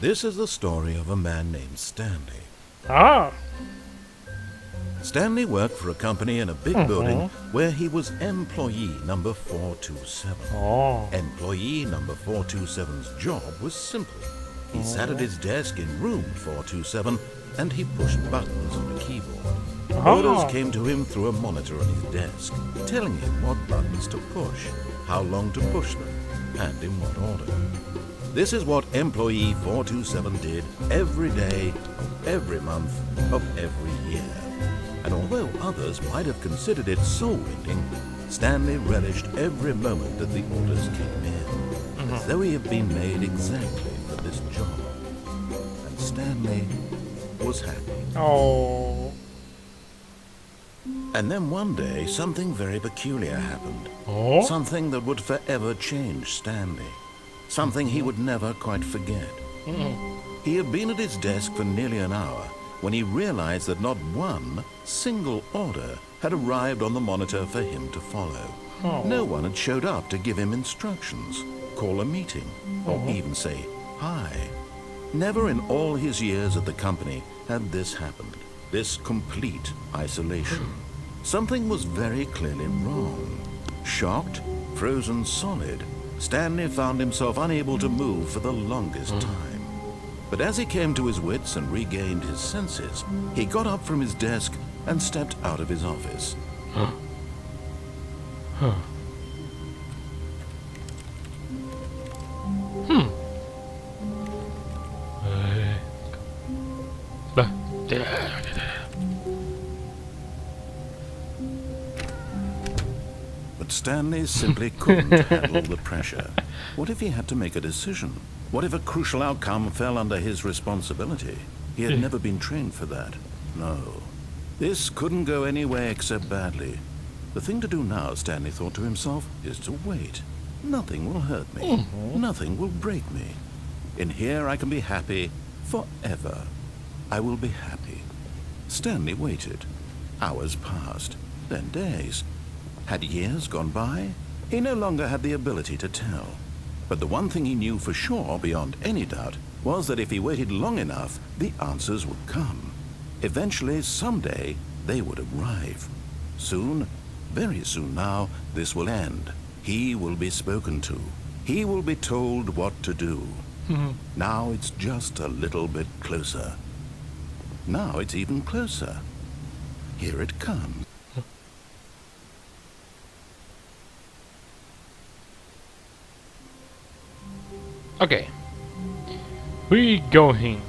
This is the story of a man named Stanley. Ah. Stanley worked for a company in a big building where he was employee number 427. Oh. Employee number 427's job was simple. He sat at his desk in room 427 and he pushed buttons on a keyboard. Orders came to him through a monitor on his desk, telling him what buttons to push, how long to push them, and in what order. This is what employee 427 did every day, every month, of every year. And although others might have considered it soul-winning, Stanley relished every moment that the orders came in, as though he had been made exactly for this job. And Stanley was happy. Oh. And then one day, something very peculiar happened. Oh. Something that would forever change Stanley. Something he would never quite forget. He had been at his desk for nearly an hour when he realized that not one single order had arrived on the monitor for him to follow. Oh. No one had showed up to give him instructions, call a meeting, or even say hi. Never in all his years at the company had this happened, this complete isolation. Something was very clearly wrong. Shocked, frozen solid, Stanley found himself unable to move for the longest time. But as he came to his wits and regained his senses, he got up from his desk and stepped out of his office. But Stanley simply couldn't handle the pressure. What if he had to make a decision? What if a crucial outcome fell under his responsibility? He had never been trained for that. No. This couldn't go any way except badly. The thing to do now, Stanley thought to himself, is to wait. Nothing will hurt me. Nothing will break me. In here I can be happy forever. I will be happy. Stanley waited. Hours passed, then days. Had years gone by? He no longer had the ability to tell. But the one thing he knew for sure, beyond any doubt, was that if he waited long enough, the answers would come. Eventually, someday, they would arrive. Soon, very soon now, this will end. He will be spoken to. He will be told what to do. Now it's just a little bit closer. Now it's even closer. Here it comes. Okay. We going.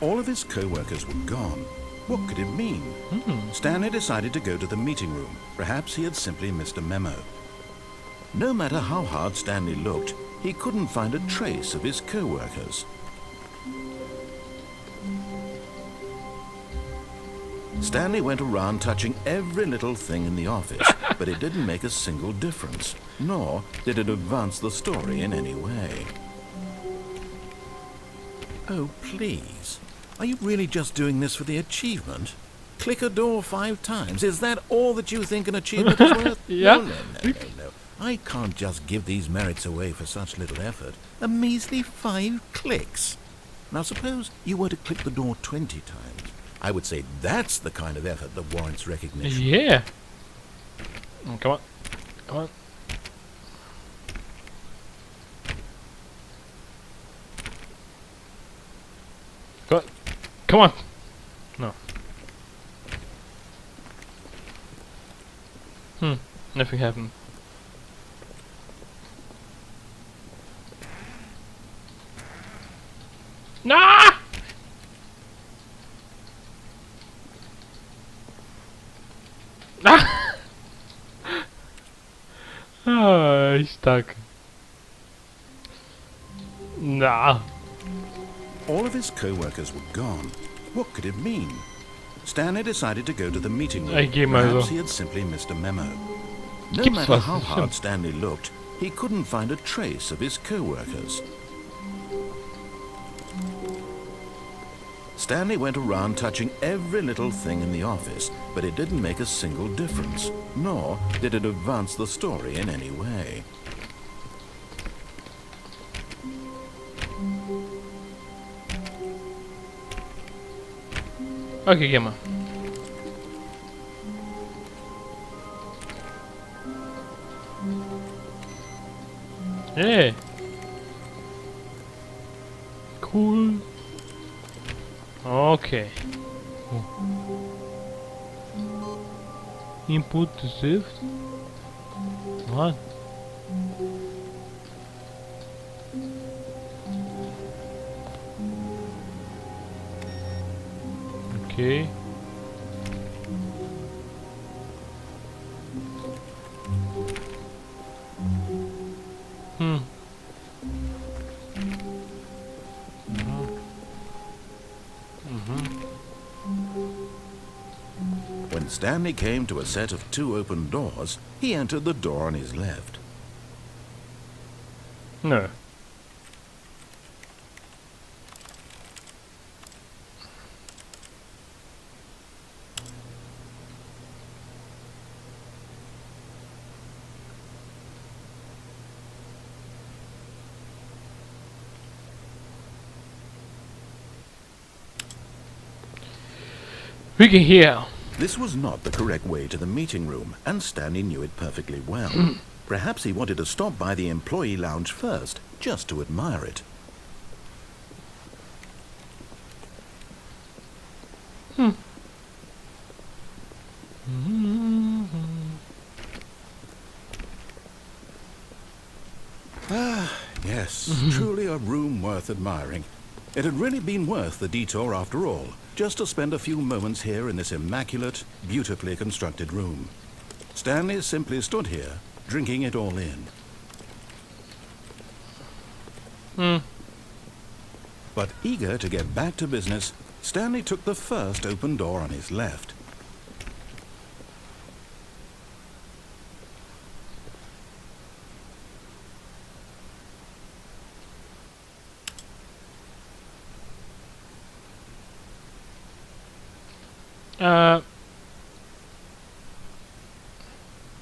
All of his co-workers were gone. What could it mean? Stanley decided to go to the meeting room. Perhaps he had simply missed a memo. No matter how hard Stanley looked, he couldn't find a trace of his co-workers. Stanley went around touching every little thing in the office, but it didn't make a single difference, nor did it advance the story in any way. Oh, please. Are you really just doing this for the achievement? Click a door 5 times. Is that all that you think an achievement is worth? Yeah. No. I can't just give these merits away for such little effort. A measly 5 clicks. Now suppose you were to click the door 20 times. I would say that's the kind of effort that warrants recognition. Yeah. Oh, come on. Come on. Come on. Come on. No. Nothing happened. Nah! He's stuck. Nah. All of his co-workers were gone. What could it mean? Stanley decided to go to the meeting room. Perhaps he had simply missed a memo. No matter how hard Stanley looked, he couldn't find a trace of his co-workers. Stanley went around touching every little thing in the office, but it didn't make a single difference, nor did it advance the story in any way. Oké, ga maar. Hey. Cool. Oké. Input received. Wat? Oké. When Stanley came to a set of 2 open doors, he entered the door on his left. No. We can hear. This was not the correct way to the meeting room, and Stanley knew it perfectly well. Perhaps he wanted to stop by the employee lounge first, just to admire it. Yes, truly a room worth admiring. It had really been worth the detour after all, just to spend a few moments here in this immaculate, beautifully constructed room. Stanley simply stood here, drinking it all in. But eager to get back to business, Stanley took the first open door on his left.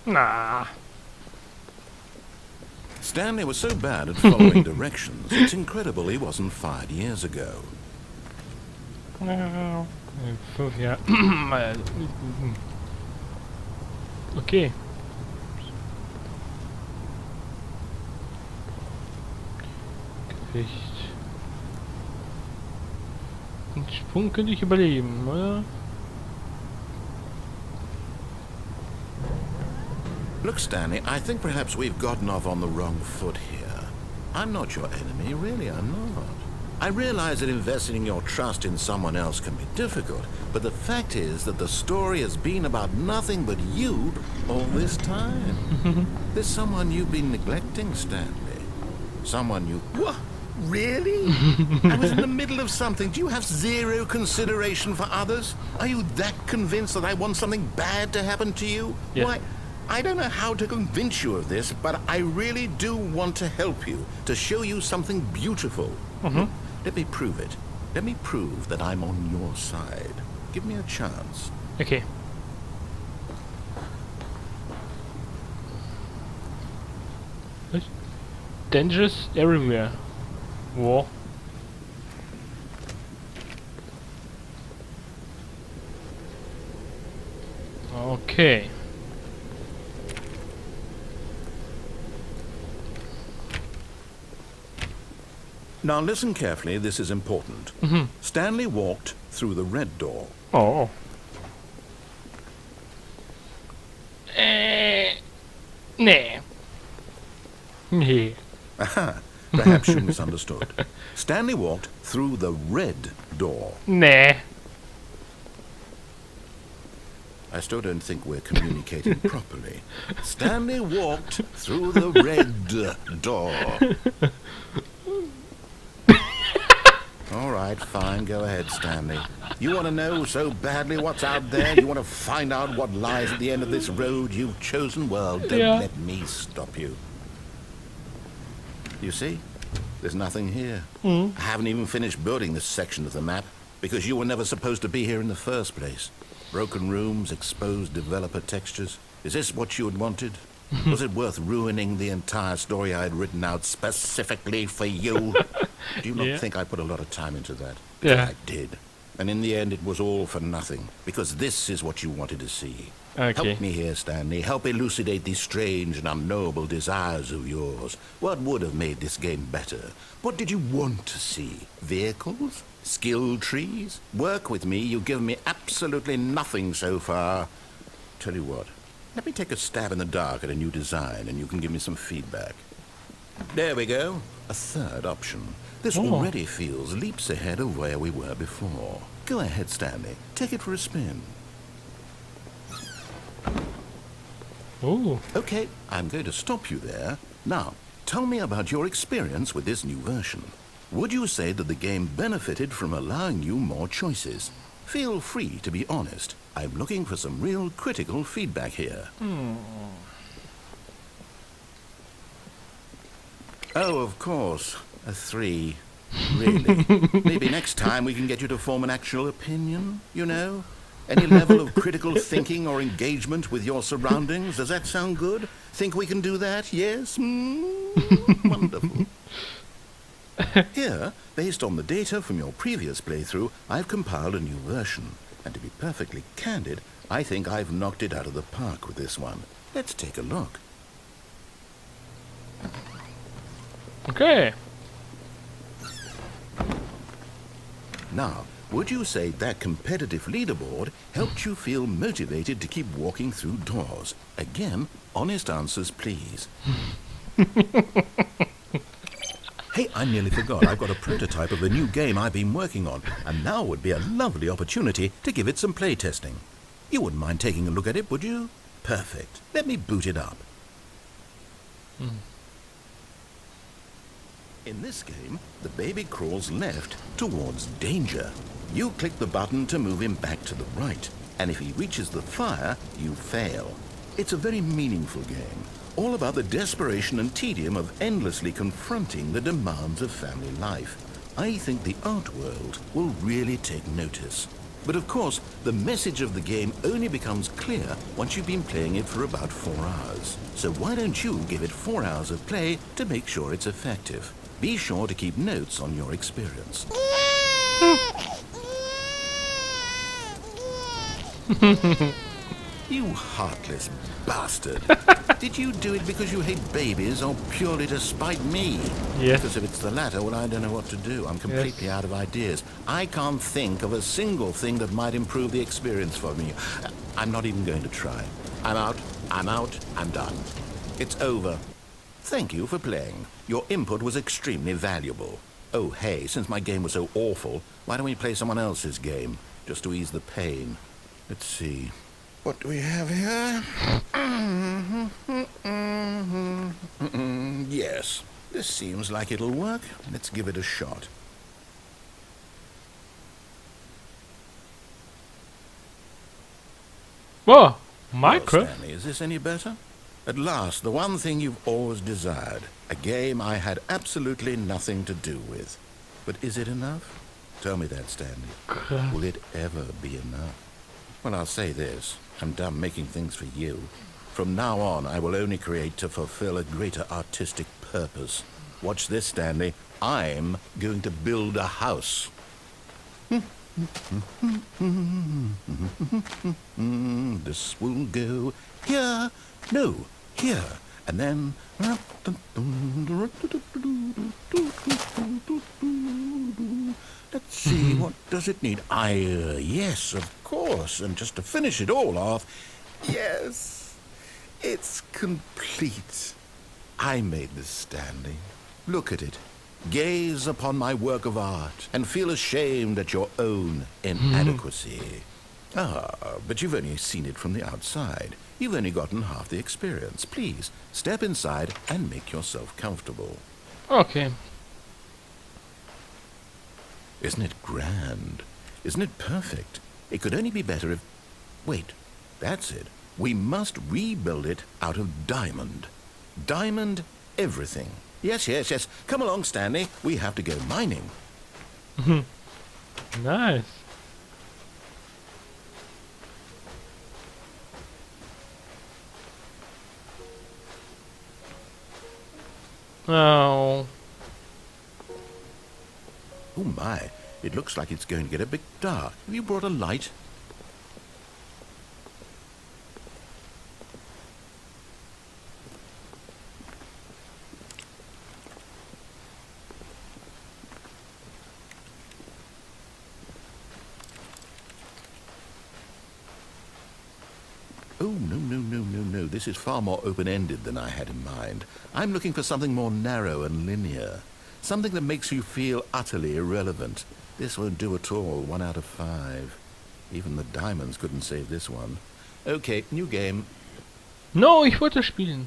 Nah. Stanley was so bad at following directions, it's incredible he wasn't fired years ago. 5 jaar. Oké. Gewicht. Een Sprung könnte ich überleben, oder? Look, Stanley, I think perhaps we've gotten off on the wrong foot here. I'm not your enemy, really, I'm not. I realize that investing your trust in someone else can be difficult, but the fact is that the story has been about nothing but you all this time. There's someone you've been neglecting, Stanley. Someone you... What? Really? I was in the middle of something. Do you have zero consideration for others? Are you that convinced that I want something bad to happen to you? Yeah. Why, I don't know how to convince you of this, but I really do want to help you, to show you something beautiful. Let me prove it. Let me prove that I'm on your side. Give me a chance. Oké. Dangerous everywhere. War. Okay. Now listen carefully, this is important. Stanley walked through the red door. Oh. Nee. Nee. Aha, perhaps you misunderstood. Stanley walked through the red door. Nee. I still don't think we're communicating properly. Stanley walked through the red door. All right, fine, go ahead, Stanley. You want to know so badly what's out there? You want to find out what lies at the end of this road you've chosen? Well, don't let me stop you. You see? There's nothing here. I haven't even finished building this section of the map, because you were never supposed to be here in the first place. Broken rooms, exposed developer textures. Is this what you had wanted? Was it worth ruining the entire story I had written out specifically for you? Do you not think I put a lot of time into that? Yeah. I did. And in the end, it was all for nothing, because this is what you wanted to see. Okay. Help me here, Stanley. Help elucidate these strange and unknowable desires of yours. What would have made this game better? What did you want to see? Vehicles? Skill trees? Work with me. You've given me absolutely nothing so far. Tell you what, let me take a stab in the dark at a new design, and you can give me some feedback. There we go. A third option. This already feels leaps ahead of where we were before. Go ahead, Stanley. Take it for a spin. Ooh. Okay, I'm going to stop you there. Now, tell me about your experience with this new version. Would you say that the game benefited from allowing you more choices? Feel free to be honest. I'm looking for some real critical feedback here. Oh, of course. A 3. Really? Maybe next time we can get you to form an actual opinion, you know? Any level of critical thinking or engagement with your surroundings? Does that sound good? Think we can do that? Yes? Wonderful. Here, based on the data from your previous playthrough, I've compiled a new version. And to be perfectly candid, I think I've knocked it out of the park with this one. Let's take a look. Okay. Now, would you say that competitive leaderboard helped you feel motivated to keep walking through doors? Again, honest answers, please. Hey, I nearly forgot. I've got a prototype of a new game I've been working on, and now would be a lovely opportunity to give it some play testing. You wouldn't mind taking a look at it, would you? Perfect. Let me boot it up. In this game, the baby crawls left towards danger. You click the button to move him back to the right, and if he reaches the fire, you fail. It's a very meaningful game, all about the desperation and tedium of endlessly confronting the demands of family life. I think the art world will really take notice. But of course, the message of the game only becomes clear once you've been playing it for about 4 hours. So why don't you give it 4 hours of play to make sure it's effective? Be sure to keep notes on your experience. You heartless bastard. Did you do it because you hate babies or purely to spite me? Yes. Because if it's the latter, well, I don't know what to do. I'm completely out of ideas. I can't think of a single thing that might improve the experience for me. I'm not even going to try. I'm out, I'm done. It's over. Thank you for playing. Your input was extremely valuable. Oh, hey, since my game was so awful, why don't we play someone else's game, just to ease the pain? Let's see. What do we have here? Yes, this seems like it'll work. Let's give it a shot. Whoa, Well, Minecraft? Stanley, is this any better? At last, the one thing you've always desired. A game I had absolutely nothing to do with. But is it enough? Tell me that, Stanley. Will it ever be enough? Well, I'll say this. I'm done making things for you. From now on, I will only create to fulfill a greater artistic purpose. Watch this, Stanley. I'm going to build a house. This will go here. No, here. And then... Let's see, what does it need? Yes, of course. And just to finish it all off, yes, it's complete. I made this, Stanley. Look at it. Gaze upon my work of art and feel ashamed at your own inadequacy. But you've only seen it from the outside. You've only gotten half the experience. Please, step inside and make yourself comfortable. Okay. Isn't it grand? Isn't it perfect? It could only be better if... Wait, that's it. We must rebuild it out of diamond. Diamond everything. Yes. Come along, Stanley. We have to go mining. Nice. Oh. Oh my, It looks like it's going to get a bit dark. Have you brought a light? Oh, no. This is far more open-ended than I had in mind. I'm looking for something more narrow and linear. Something that makes you feel utterly irrelevant. This won't do at all. 1 out of 5. Even the diamonds couldn't save this one. Okay, new game. No, ich wollte spielen.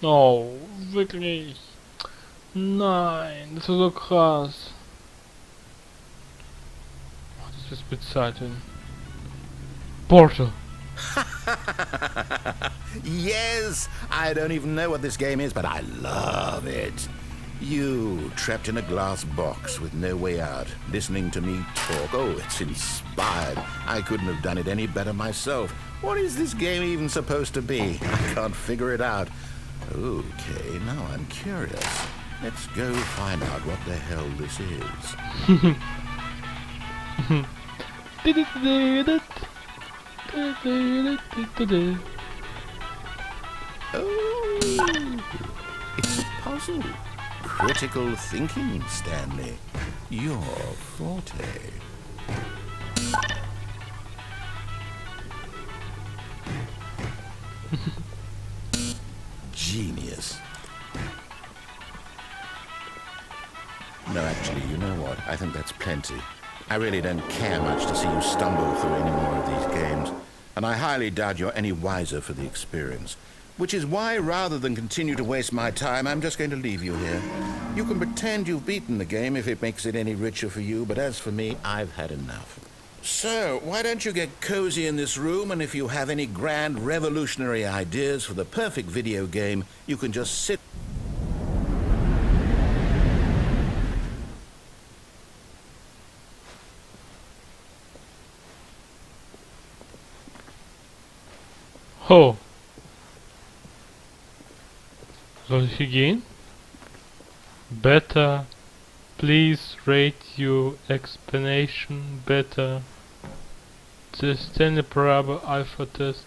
Oh, wirklich. Nein, das war so krass. Oh, das ist bezahlen. Portal. Yes! I don't even know what this game is, but I love it. You, trapped in a glass box with no way out, listening to me talk. Oh, it's inspired. I couldn't have done it any better myself. What is this game even supposed to be? I can't figure it out. Okay, now I'm curious. Let's go find out what the hell this is. Oh, it's a puzzle. Critical thinking, Stanley. Your forte. Genius. No, actually, you know what? I think that's plenty. I really don't care much to see you stumble through any more of these games, and I highly doubt you're any wiser for the experience. Which is why, rather than continue to waste my time, I'm just going to leave you here. You can pretend you've beaten the game if it makes it any richer for you, but as for me, I've had enough. So, why don't you get cozy in this room, and if you have any grand revolutionary ideas for the perfect video game, you can just sit... Oh. Soll ich hier gehen? Better. Please rate your explanation better. The Stanley Parable Alpha Test.